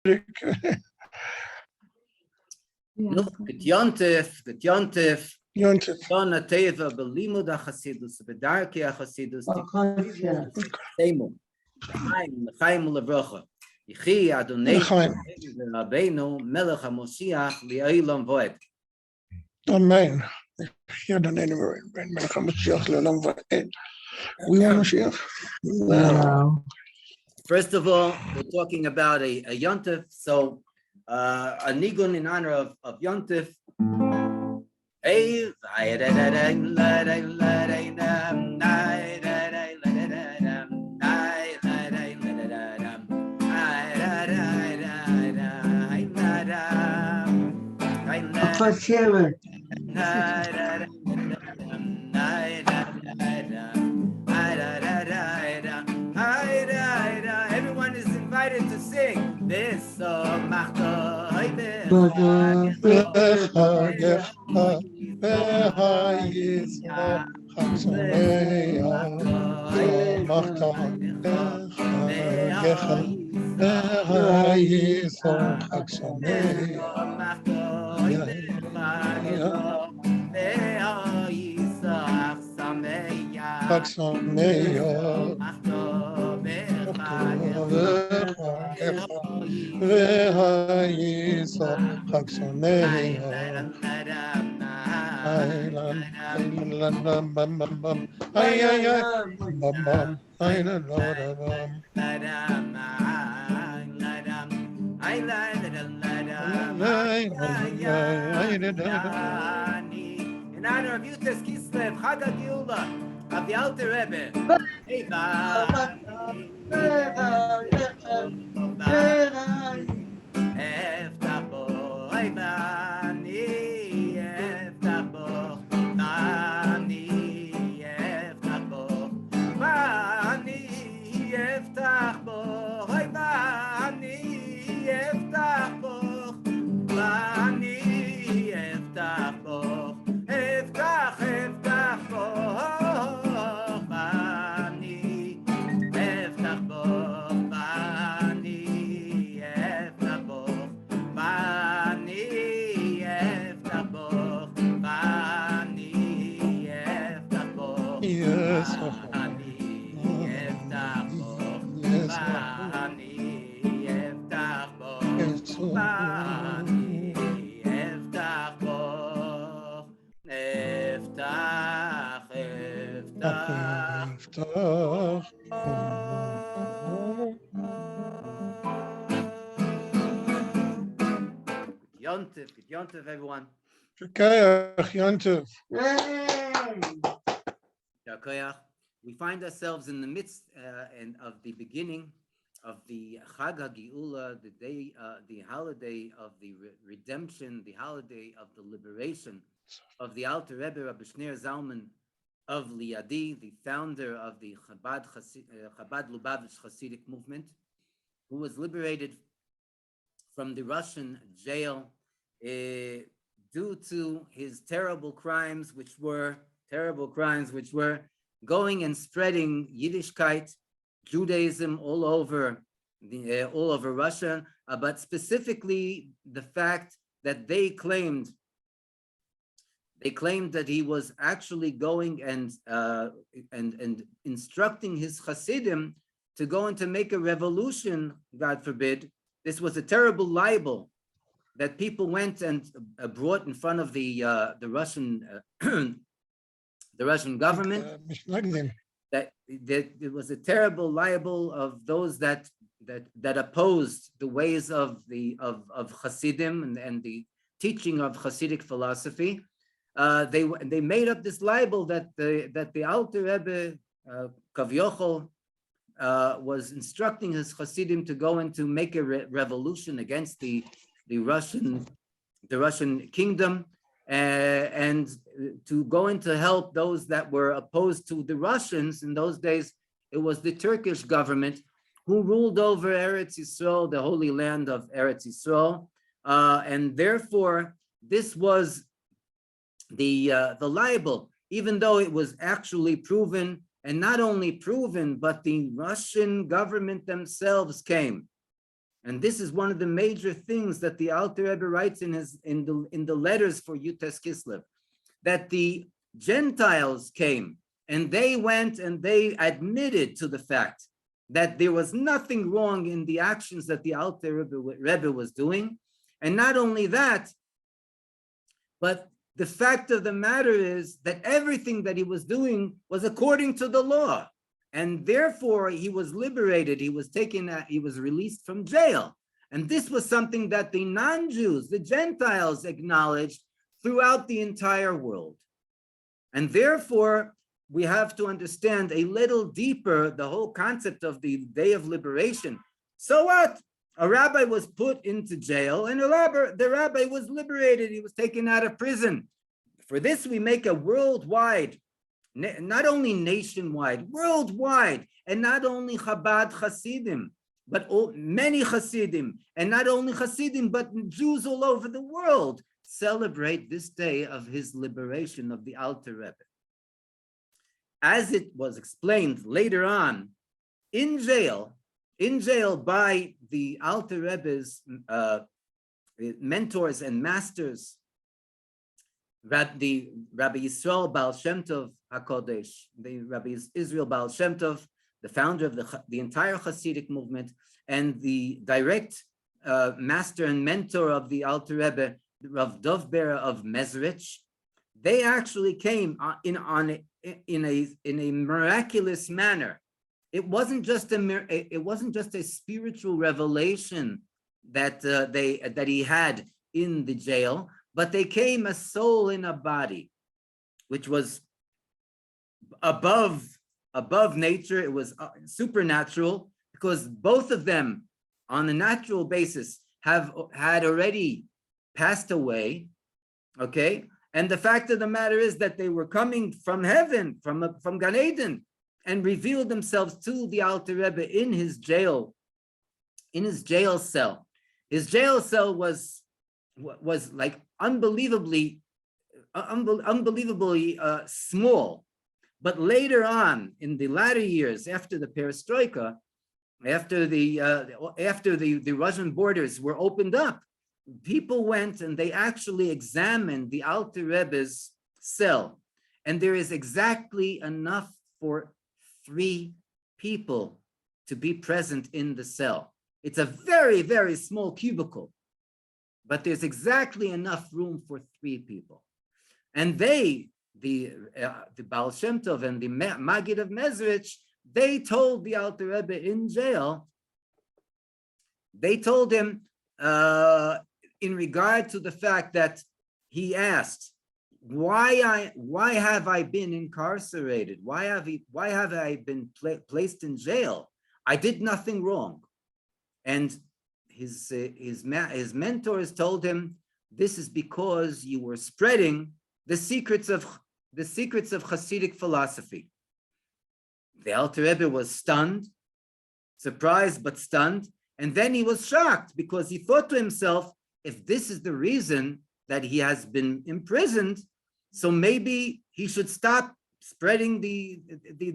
Yud Tes Shana Teva Belimud HaChassidus Bedarkei HaChassidus Timu Chaim Levrocha Yichi Adonai Rabbeinu Melech Ha'Moshiach Li'olam Voed. Amen. Adonai Melech Ha'Moshiach Li'olam Voed. We want Mashiach. Wow. First of all, we're talking about a Yud Tes, so a nigun in honor of Yud Tes. Everyone is invited to sing this song. In honor of Yud Tes Kislev, Chag HaGeula of the Alter Rebbe. Yud Tes, everyone. We find ourselves in the midst of the beginning of the Chag HaGeula, the day, the holiday of the redemption, the holiday of the liberation of the Alter Rebbe, Rabbi Shneur Zalman of Liadi, the founder of the Chabad Lubavitch Chassidic movement, who was liberated from the Russian jail due to his terrible crimes, which were going and spreading Yiddishkeit, Judaism all over Russia, but specifically the fact that they claimed that he was actually going and instructing his Chassidim to go and to make a revolution, God forbid. This was a terrible libel that people went and brought in front of the Russian the Russian government. That it was a terrible libel of those that opposed the ways of Chassidim and the teaching of Chassidic philosophy. They made up this libel that the Alter Rebbe Kavyochol was instructing his Chassidim to go and to make a revolution against the Russian kingdom, and to go in to help those that were opposed to the Russians. In those days, it was the Turkish government who ruled over Eretz Yisrael, the holy land of Eretz Yisrael, and therefore this was the libel, even though it was actually proven, and not only proven, but the Russian government themselves came And this is one of the major things that the Alter Rebbe writes in the letters for Yud Tes Kislev, that the Gentiles came and they went and they admitted to the fact that there was nothing wrong in the actions that the Alter Rebbe was doing. And not only that, but the fact of the matter is that everything that he was doing was according to the law. And therefore he was liberated, he was released from jail. And this was something that the non-Jews, the Gentiles, acknowledged throughout the entire world. And therefore, we have to understand a little deeper the whole concept of the day of liberation. So what? A rabbi was put into jail and the rabbi was liberated. He was taken out of prison. For this, we make a worldwide, not only nationwide, worldwide, and not only Chabad Chassidim, but many Chassidim, and not only Chassidim, but Jews all over the world celebrate this day of his liberation of the Alter Rebbe. As it was explained later on, in jail by the Alter Rebbe's mentors and masters, the Rabbi Yisrael Baal Shem Tov HaKodesh, the Rabbi Israel Baal Shem Tov, the founder of the entire Chassidic movement, and the direct master and mentor of the Alter Rebbe, Rav Dov Bera of Mezrich, they actually came in a miraculous manner. It wasn't just a spiritual revelation that he had in the jail, but they came a soul in a body, which was above nature. It was supernatural, because both of them, on a natural basis, had already passed away. Okay. And the fact of the matter is that they were coming from heaven, from Gan Eden, and revealed themselves to the Alter Rebbe in his jail cell. His jail cell was like unbelievably small. But later on, in the latter years, after the perestroika, after the Russian borders were opened up, people went and they actually examined the Alter Rebbe's cell, and there is exactly enough for 3 people to be present in the cell. It's a very, very small cubicle, but there's exactly enough room for 3 people. And the Baal Shem Tov and the Maggid of Mezrich, they told the Alter Rebbe in jail, they told him, in regard to the fact that he asked, why have I been incarcerated? Why have I been placed in jail? I did nothing wrong. And his mentors told him, this is because you were spreading the secrets of Chassidic philosophy. The Alter Rebbe was stunned, surprised but stunned, and then he was shocked, because he thought to himself, if this is the reason that he has been imprisoned, so maybe he should stop spreading the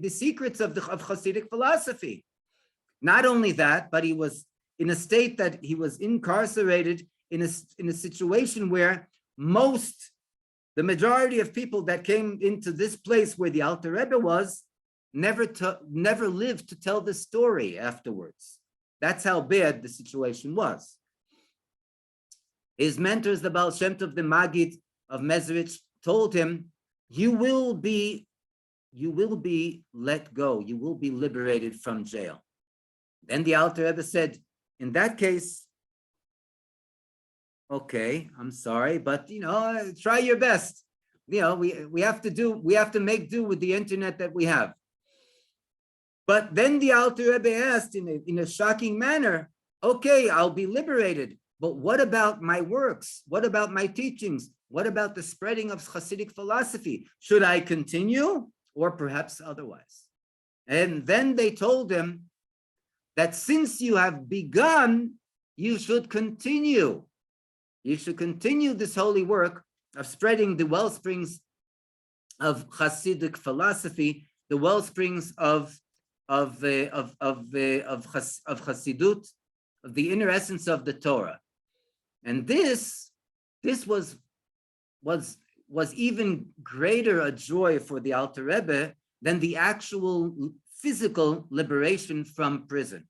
secrets of Chassidic philosophy. Not only that, but he was in a state that he was incarcerated in a situation where the majority of people that came into this place where the Alter Rebbe was never lived to tell the story afterwards. That's how bad the situation was. His mentors, the Baal Shem Tov, the Maggid of Mezrich, told him, you will be let go. You will be liberated from jail. Then the Alter Rebbe said, in that case, okay, I'm sorry, but try your best. We have to make do with the internet that we have. But then the Alter Rebbe asked in a shocking manner, okay, I'll be liberated, but what about my works? What about my teachings? What about the spreading of Chassidic philosophy? Should I continue or perhaps otherwise? And then they told him that since you have begun, you should continue. You should continue this holy work of spreading the well springs of Chassidic philosophy, the well springs of Chassidut, the inner essence of the Torah. And this was even greater a joy for the Alter Rebbe than the actual physical liberation from prison,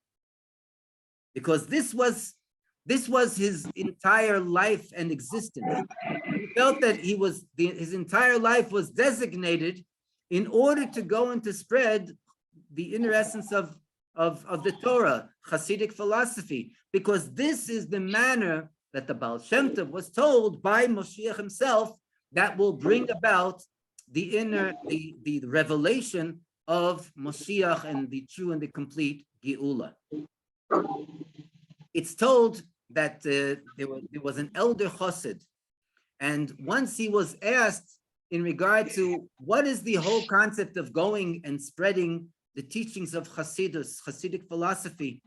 because this was his entire life and existence. He felt that his entire life was designated in order to go and to spread the inner essence of the Torah, Chassidic philosophy, because this is the manner that the Baal Shem Tov was told by Moshiach himself that will bring about the revelation of Moshiach and the true and the complete Geula. It's told that there was an elder Chassid, and once he was asked in regard to what is the whole concept of going and spreading the teachings of Chassidus, Chassidic philosophy,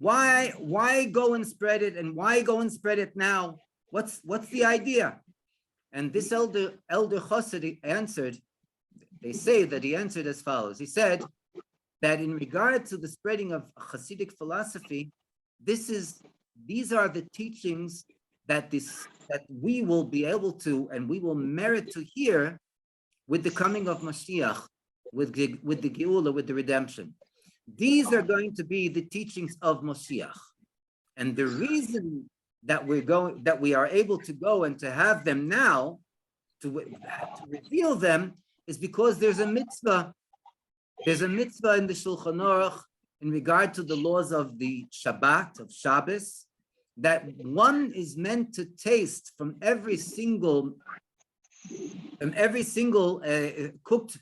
why go and spread it, and why go and spread it now? What's the idea? And this elder Chassid answered. They say that he answered as follows. He said that in regard to the spreading of Chassidic philosophy, these are the teachings that we will be able to, and we will merit to hear with the coming of Mashiach, with the Geula, with the redemption. These are going to be the teachings of Mashiach. And the reason that we are able to go and to have them now, to reveal them, is because there's a mitzvah. There's a mitzvah in the Shulchan Aruch in regard to the laws of the Shabbat, of Shabbos, that one is meant to taste from every single cooked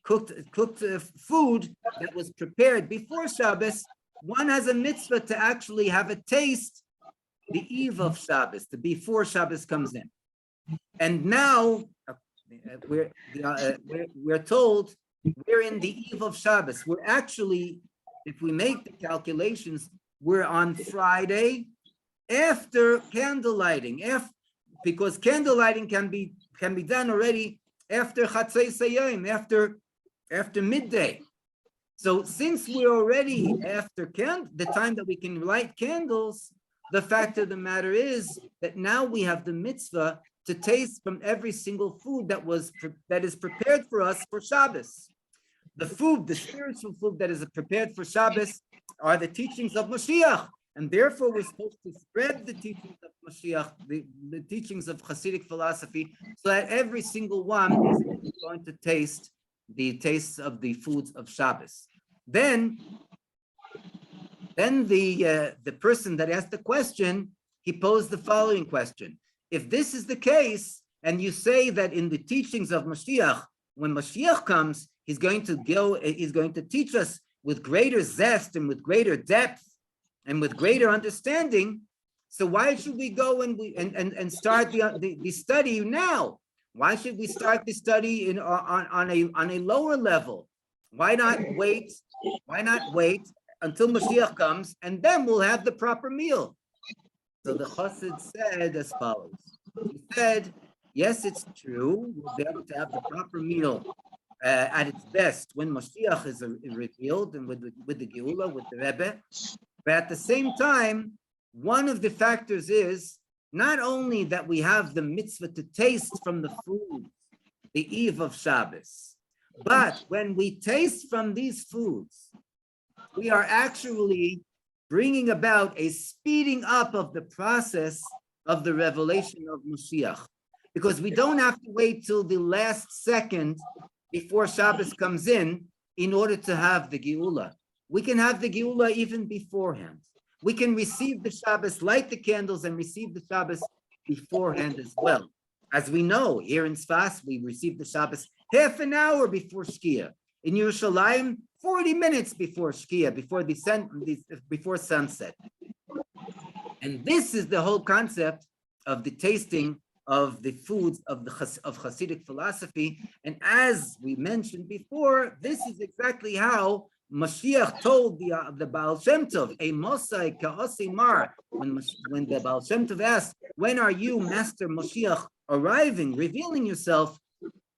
food that was prepared before Shabbos. One has a mitzvah to actually have a taste the eve of Shabbos, before Shabbos comes in. And now we're told we're in the eve of Shabbos. We're actually, if we make the calculations, we're on Friday after candle lighting, because candle lighting can be done already after Chatzei Sayim, after midday. So since we're already after the time that we can light candles, the fact of the matter is that now we have the mitzvah to taste from every single food that is prepared for us for Shabbos. The food, the spiritual food that is prepared for Shabbos, are the teachings of Mashiach, and therefore we're supposed to spread the teachings of Mashiach, the teachings of Chassidic philosophy, so that every single one is going to taste the tastes of the foods of Shabbos. Then the person that asked the question, he posed the following question. If this is the case, and you say that in the teachings of Mashiach, when Mashiach comes, he's going to teach us with greater zest and with greater depth and with greater understanding, so why should we go and start the study now? Why should we start the study on a lower level? Why not wait? Why not wait until Mashiach comes, and then we'll have the proper meal? So the Chassid said as follows. He said, yes, it's true. We'll be able to have the proper meal at its best when Mashiach is revealed and with the Geula, with the Rebbe. But at the same time, one of the factors is not only that we have the mitzvah to taste from the food the eve of Shabbos, but when we taste from these foods, we are actually bringing about a speeding up of the process of the revelation of Mashiach, because we don't have to wait till the last second before Shabbos comes in order to have the Geula. We can have the Geula even beforehand. We can receive the Shabbos, light the candles, and receive the Shabbos beforehand as well. As we know, here in Sfas, we receive the Shabbos half an hour before Shkia. In Yerushalayim, 40 minutes before Shkia, before sunset. And this is the whole concept of the tasting of the foods of Chassidic philosophy. And as we mentioned before, this is exactly how Mashiach told the Baal Shem Tov, a Mosai Ka'osi Mar, when the Baal Shem Tov asked, when are you, Master Mashiach, arriving, revealing yourself?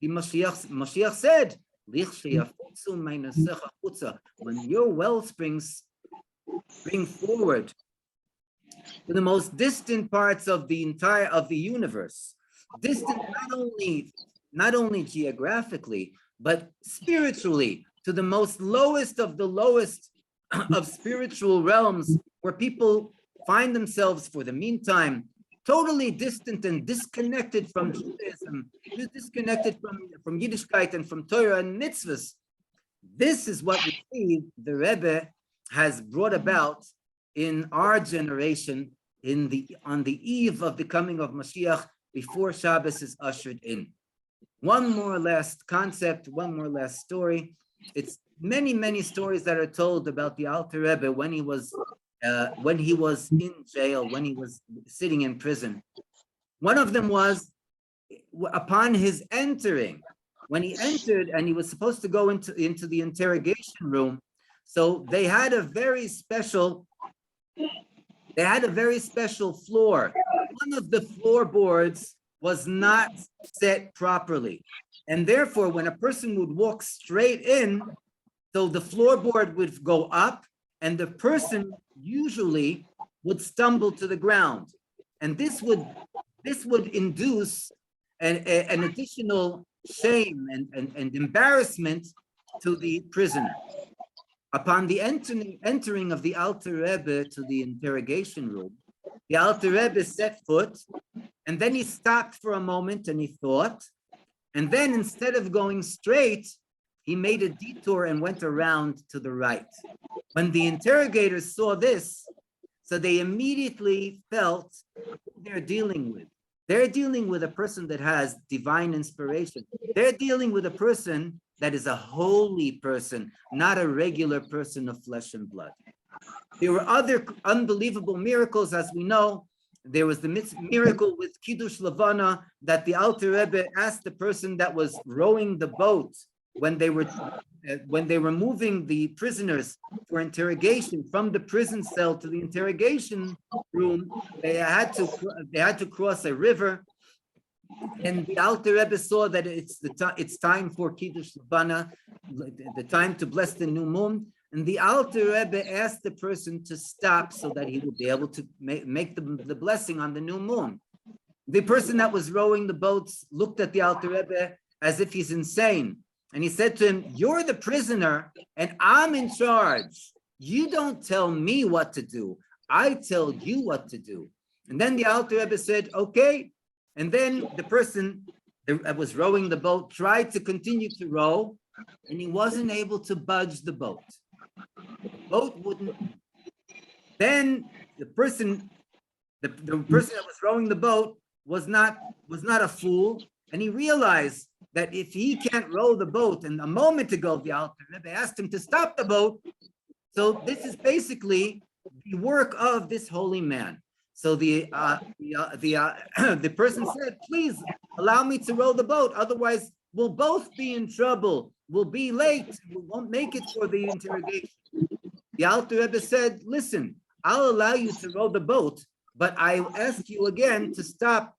The Mashiach said, when your well springs bring forward to the most distant parts of the universe, distant not only geographically, but spiritually, to the most lowest of the lowest of spiritual realms, where people find themselves for the meantime totally distant and disconnected from Judaism, disconnected from Yiddishkeit and from Torah and mitzvahs. This is what we see the Rebbe has brought about in our generation on the eve of the coming of Mashiach, before Shabbos is ushered in. One more last concept, one more last story. It's many stories that are told about the Alter Rebbe when he was in jail, when he was sitting in prison. One of them was upon his entering, when he entered and he was supposed to go into the interrogation room. So they had a very special floor. One of the floorboards was not set properly. And therefore, when a person would walk straight in, so the floorboard would go up and the person usually would stumble to the ground. And this would induce an additional shame and embarrassment to the prisoner. Upon the entering of the Alter Rebbe to the interrogation room, the Alter Rebbe set foot, and then he stopped for a moment and he thought, and then instead of going straight, he made a detour and went around to the right. When the interrogators saw this, so they immediately felt who they're dealing with. They're dealing with a person that has divine inspiration. They're dealing with a person that is a holy person, not a regular person of flesh and blood. There were other unbelievable miracles, as we know. There was the miracle with Kiddush Levana, that the Alter Rebbe asked the person that was rowing the boat when they were moving the prisoners for interrogation from the prison cell to the interrogation room. They had to cross a river, and the Alter Rebbe saw that it's time for Kiddush Levana, the time to bless the new moon. And the Alter Rebbe asked the person to stop so that he would be able to make the blessing on the new moon. The person that was rowing the boats looked at the Alter Rebbe as if he's insane. And he said to him, "You're the prisoner and I'm in charge. You don't tell me what to do. I tell you what to do." And then the Alter Rebbe said, "Okay." And then the person that was rowing the boat tried to continue to row, and he wasn't able to budge the boat. The boat wouldn't. Then the person that was rowing the boat was not a fool, and he realized that if he can't row the boat, and a moment ago the Alter Rebbe asked him to stop the boat, so this is basically the work of this holy man. So the person said, "Please allow me to row the boat, otherwise we'll both be in trouble. We'll be late. We won't make it for the interrogation." The Alter Rebbe said, "Listen, I'll allow you to row the boat, but I ask you again to stop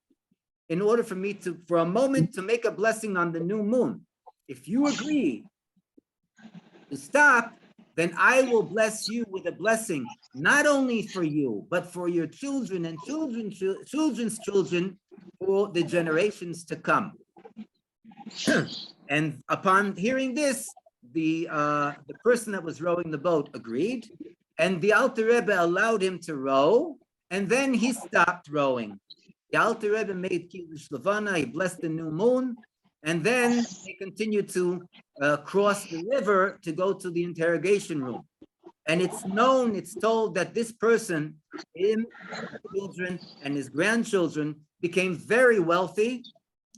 in order for me to, for a moment, to make a blessing on the new moon. If you agree to stop, then I will bless you with a blessing, not only for you, but for your children and children's children for the generations to come." And upon hearing this, the person that was rowing the boat agreed, and the Alter Rebbe allowed him to row, and then he stopped rowing. The Alter Rebbe made Kiddush Levana, he blessed the new moon, and then they continued to cross the river to go to the interrogation room. And it's told that this person, him, his children, and his grandchildren became very wealthy,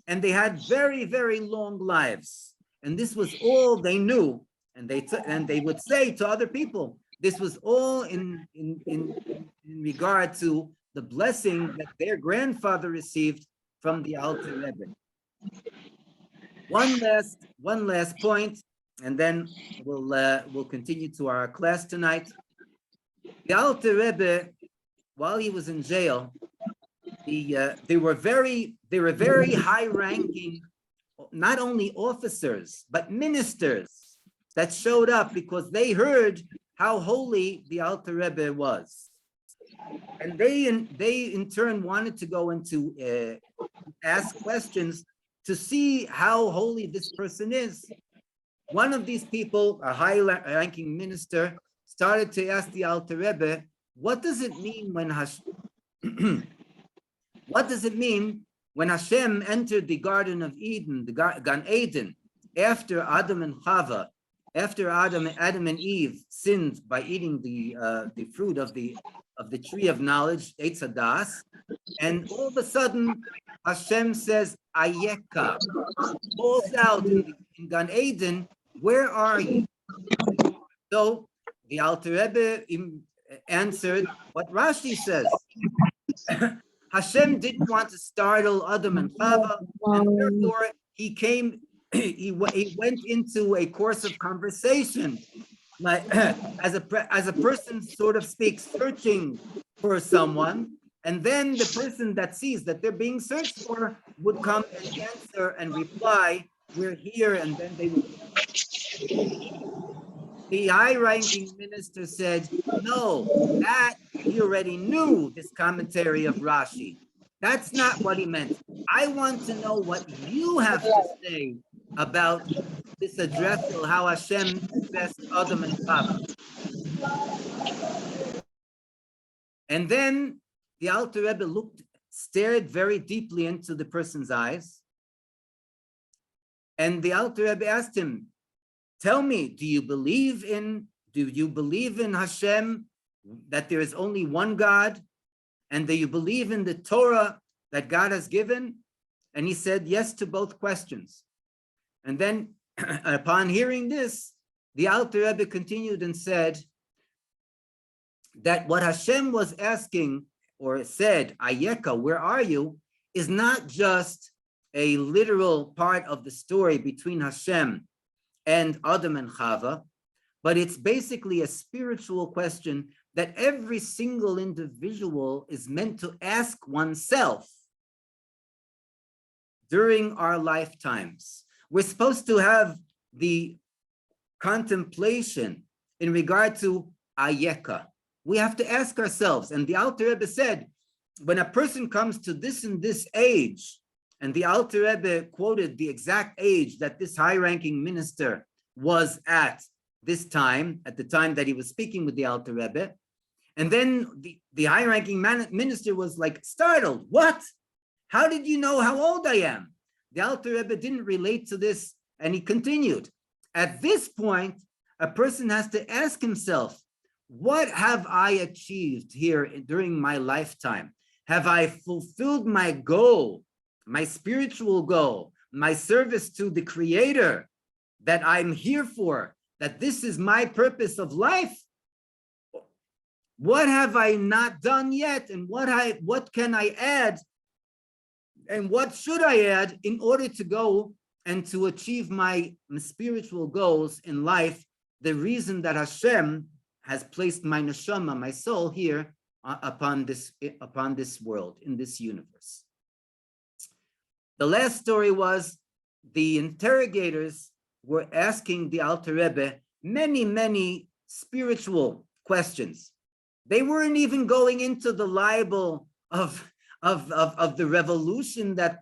and they had very, very long lives. And this was all they knew. And they would say to other people, this was all in regard to the blessing that their grandfather received from the Alter Rebbe. One last point, and then we'll continue to our class tonight. The Alter Rebbe, while he was in jail, they were very high-ranking, not only officers but ministers that showed up because they heard how holy the Alter Rebbe was. And they in turn wanted to go into ask questions to see how holy this person is. One of these people, a high-ranking minister, started to ask the Alter Rebbe, what does it mean when what does it mean when Hashem entered the Garden of Eden, the Gan Eden, after Adam and Chava, after Adam and Eve sinned by eating the fruit of the tree of knowledge, Eitz Hadas, and all of a sudden Hashem says, Ayeka, calls out in Gan Eden, where are you? So the Alter Rebbe answered what Rashi says. Hashem didn't want to startle Adam and Chava, and therefore he went into a course of conversation, like as a person sort of speaks, searching for someone, and then the person that sees that they're being searched for would come and answer and reply, we're here, and then they would. The high-ranking minister said, no, that he already knew this commentary of Rashi. That's not what he meant. I want to know what you have to say about this address, how Hashem addressed Adam and Chava. And then the Alter Rebbe stared very deeply into the person's eyes. And the Alter Rebbe asked him, tell me, do you believe in Hashem, that there is only one God, and do you believe in the Torah that God has given? And he said yes to both questions. And then upon hearing this, the Alter Rebbe continued and said that what Hashem was asking, or said, Ayeka, where are you, is not just a literal part of the story between Hashem and Adam and Chava, but it's basically a spiritual question that every single individual is meant to ask oneself during our lifetimes. We're supposed to have the contemplation in regard to Ayeka. We have to ask ourselves, and the Alter Rebbe said, when a person comes to this and this age, and the Alter Rebbe quoted the exact age that this high-ranking minister was at this time, at the time that he was speaking with the Alter Rebbe. And then the high-ranking minister was like startled. What? How did you know how old I am? The Alter Rebbe didn't relate to this, and he continued. At this point, a person has to ask himself, what have I achieved here during my lifetime? Have I fulfilled my goal, my spiritual goal, my service to the Creator that I'm here for, that this is my purpose of life? What have I not done yet? And what can I add? And what should I add in order to go and to achieve my spiritual goals in life? The reason that Hashem has placed my neshama, my soul, here upon this world, in this universe. The last story was the interrogators were asking the Alter Rebbe many spiritual questions. They weren't even going into the libel of the revolution that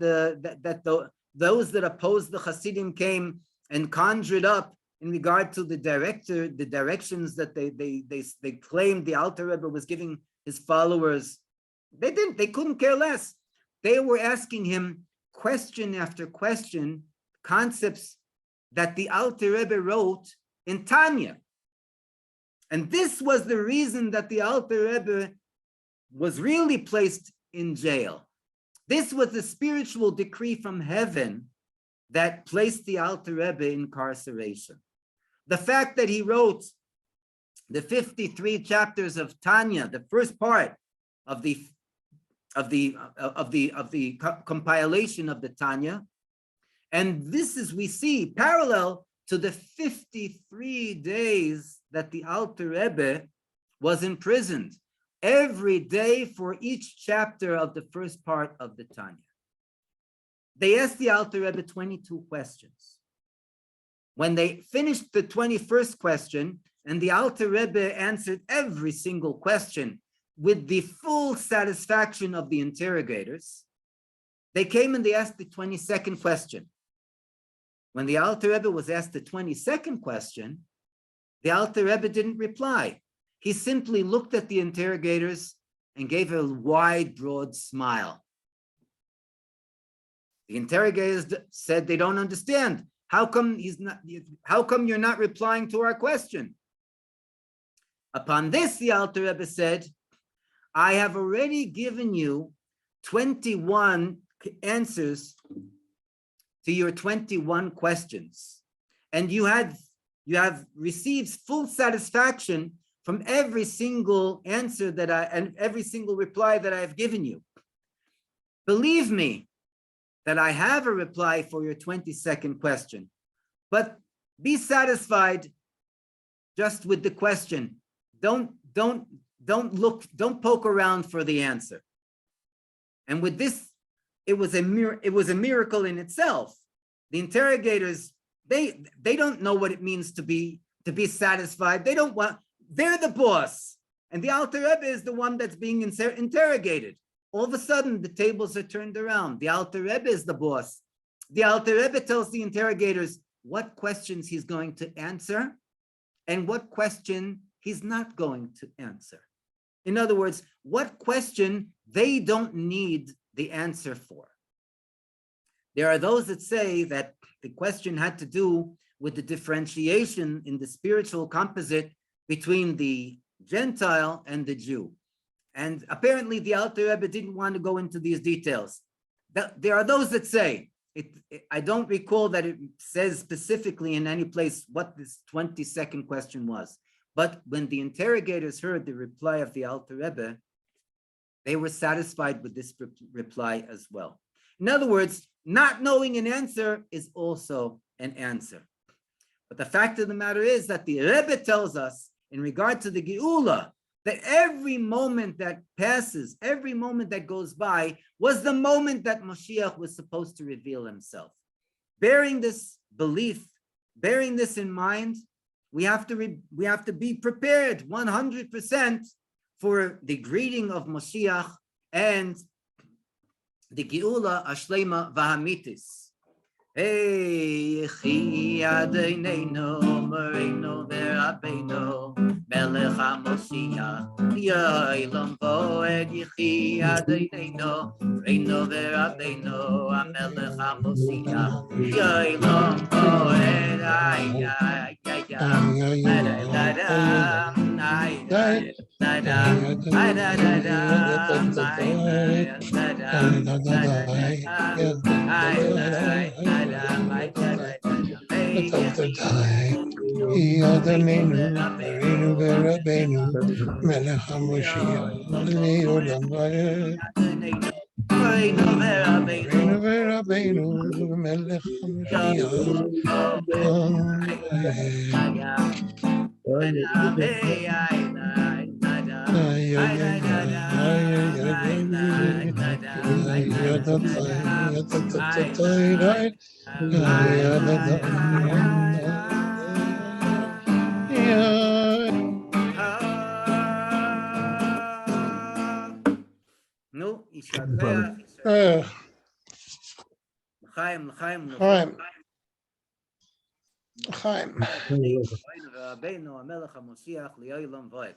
those that opposed the Hasidim came and conjured up in regard to the directions that they claimed the Alter Rebbe was giving his followers. They couldn't care less. They were asking him question after question, concepts that the Alter Rebbe wrote in Tanya. And this was the reason that the Alter Rebbe was really placed in jail. This was the spiritual decree from heaven that placed the Alter Rebbe in incarceration. The fact that he wrote the 53 chapters of Tanya, the first part of the compilation of the Tanya, and this is, we see, parallel to the 53 days that the Alter Rebbe was imprisoned, every day for each chapter of the first part of the Tanya. They asked the Alter Rebbe 22 questions. When they finished the 21st question, and the Alter Rebbe answered every single question with the full satisfaction of the interrogators, they came and they asked the 22nd question. When the Alter Rebbe was asked the 22nd question, the Alter Rebbe didn't reply. He simply looked at the interrogators and gave a wide, broad smile. The interrogators said they don't understand. How come you're not replying to our question? Upon this, the Alter Rebbe said, I have already given you 21 answers to your 21 questions, and you have received full satisfaction from every single answer and every single reply that I have given you. Believe me that I have a reply for your 22nd question, but be satisfied just with the question. Don't poke around for the answer. And with this, it was a miracle in itself. The interrogators, they don't know what it means to be satisfied. They're the boss, and the Alter Rebbe is the one that's being interrogated. All of a sudden, the tables are turned around. The Alter Rebbe is the boss. The Alter Rebbe tells the interrogators what questions he's going to answer and what question he's not going to answer. In other words, what question they don't need the answer for. There are those that say that the question had to do with the differentiation in the spiritual composite between the Gentile and the Jew. And apparently the Alter Rebbe didn't want to go into these details. There are those that say, I don't recall that it says specifically in any place what this 22nd question was. But when the interrogators heard the reply of the Alter Rebbe, they were satisfied with this reply as well. In other words, not knowing an answer is also an answer. But the fact of the matter is that the Rebbe tells us in regard to the Geula, that every moment that passes, every moment that goes by, was the moment that Moshiach was supposed to reveal himself. Bearing this belief, bearing this in mind, we have to be prepared 100% for the greeting of Moshiach and the Geula Ashlema Vahamitis. Hey, Chi Adonenu Moreno V'Rabbeinu Melech Ha'Moshiach Yolam Voed Chi Adonenu Moreno V'Rabbeinu Melech Ha'Moshiach Yolam Voed Ay Melech Ha'Moshiach Yolam Voed Rabbeinu Melech No, Chaim. Rabbeinu Melech Ha'Moshiach Yolam Voed.